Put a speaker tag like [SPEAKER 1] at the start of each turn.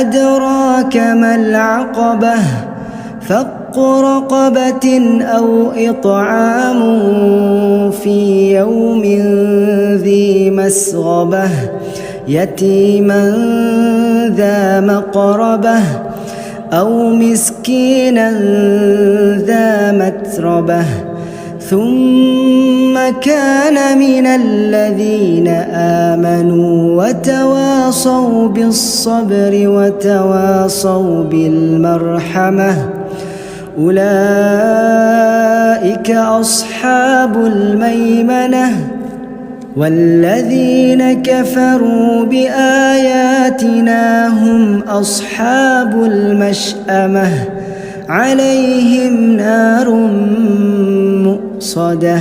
[SPEAKER 1] أدراك ما العقبة فك رقبة أو إطعام في يوم ذي مسغبة يتيما ذا مقربة أو مسكينا ذا متربة ثم كان من الذين آمنوا وتواصوا بالصبر وتواصوا بالمرحمة أولئك أصحاب الميمنة والذين كفروا بآياتنا هم أصحاب المشأمة عليهم نار مؤصدة.